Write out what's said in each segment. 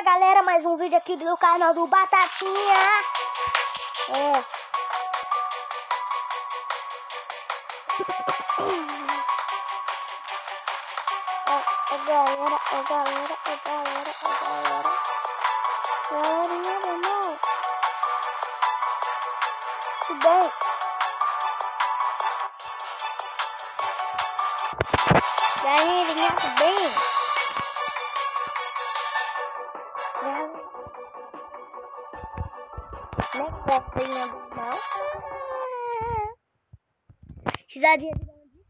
Fala galera, mais um vídeo aqui do canal do Batatinha. Galerinha, meu irmão. Tudo bem? Galerinha, tudo bem? Galerinha, normal. Risadinha de onde?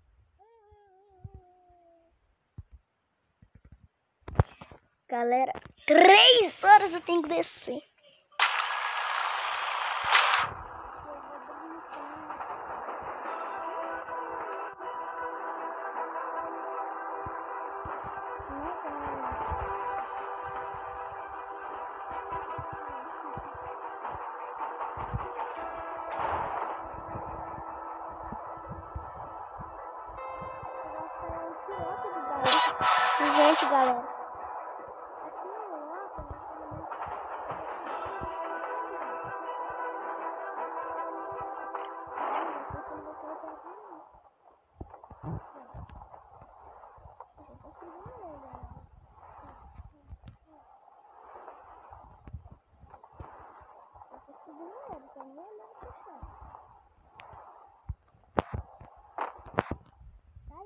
Galera, 3 horas eu tenho que descer. Gente, galera.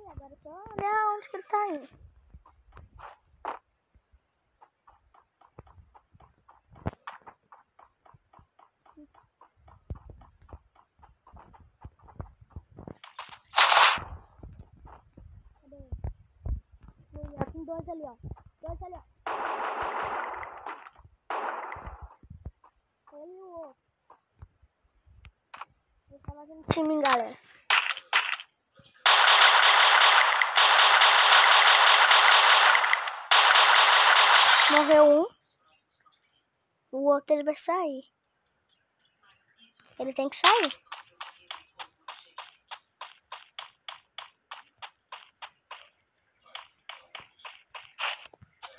Agora só olhar onde que ele tá indo. Cadê ele? Tem dois ali, ó. Ele e o outro. Ele tá fazendo time, galera. Morreu um. O outro ele vai sair. Ele tem que sair.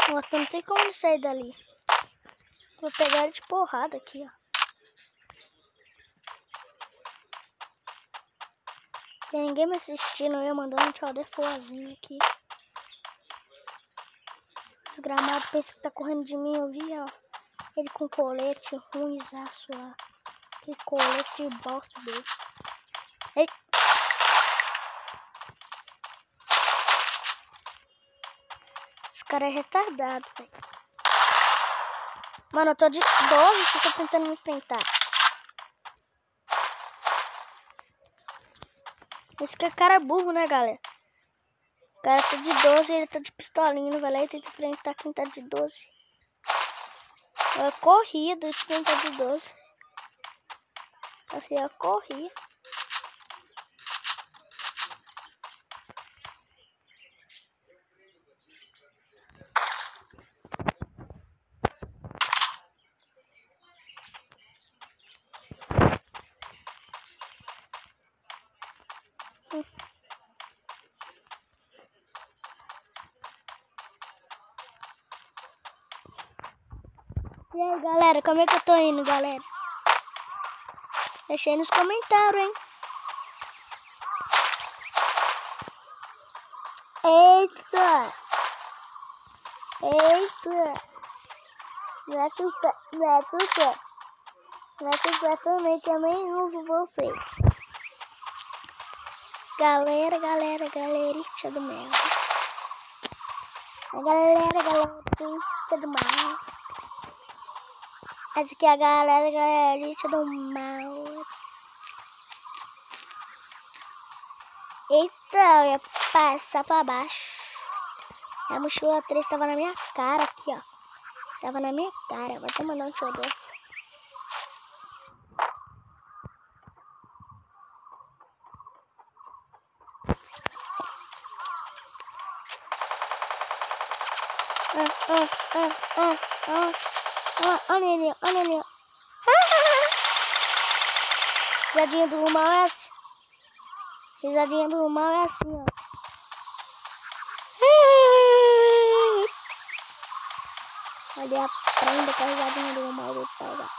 O outro não tem como ele sair dali. Vou pegar ele de porrada aqui, ó. Tem ninguém me assistindo, eu mandando um tchau de fuazinho aqui. Os gramados pensam que tá correndo de mim, eu vi, ó. Ele com colete ruimzaço lá. Aquele colete de bosta dele. Ei! Esse cara é retardado, velho. Mano, eu tô de 12 que eu tô tentando me enfrentar. Esse que é cara burro, né, galera? O cara tá de 12 e ele tá de pistolinha, vai lá e tenta enfrentar quem tá de 12. É corrida de quem tá de 12. Assim, é corrida. E aí, galera, como é que eu tô indo, galera? Deixa aí nos comentários, hein? Eita! Não é que eu também amo você. Galerinha do mel. Galerinha do mal. Essa aqui é a galerinha do mal. Eita, eu ia passar pra baixo. A mochila 3 tava na minha cara aqui, ó. Tava na minha cara. Vou até mandar um tchau. Olha ali. Risadinha do mal é assim. Risadinha do mal é assim, ó. Cadê a prenda carregadinha do maluco pegar?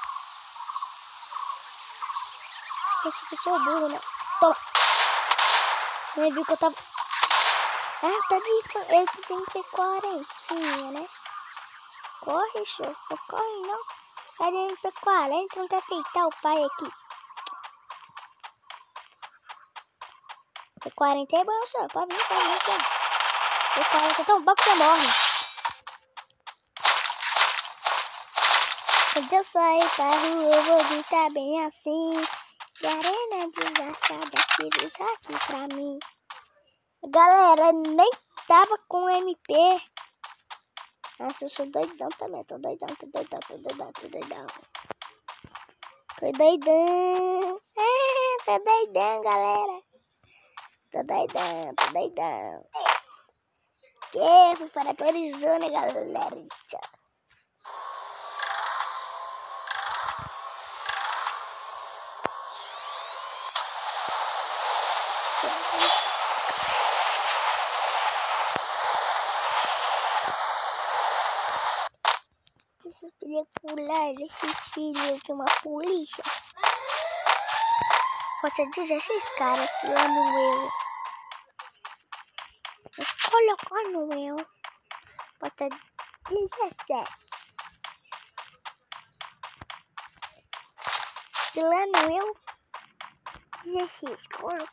Essa pessoa burra, né? Toma! Ele viu que eu tava... Ah, tá de... Ele tem que ter 40, né? Corre, show. Não corre, não. Cadê MP40? Não quer peitar o pai aqui. P40 é bom, senhor. Pode vir, senhor. P40 é tão bom que você morre. Quando eu sair pra rua, eu vou gritar bem assim. De arena desgastada, tiro já aqui pra mim. Galera, nem tava com MP. Nossa, eu sou doidão também. Tô doidão. Tô doidão. Tô doidão. Tô doidão, galera. Tô doidão. Que fui para a Arizona, galera. Tchau. Vocês queriam pular desses filhos de uma polícia? Pode ser 16 caras lá no eu. Colocar no eu. Pode ser 17. E lá no eu, 16. Colocar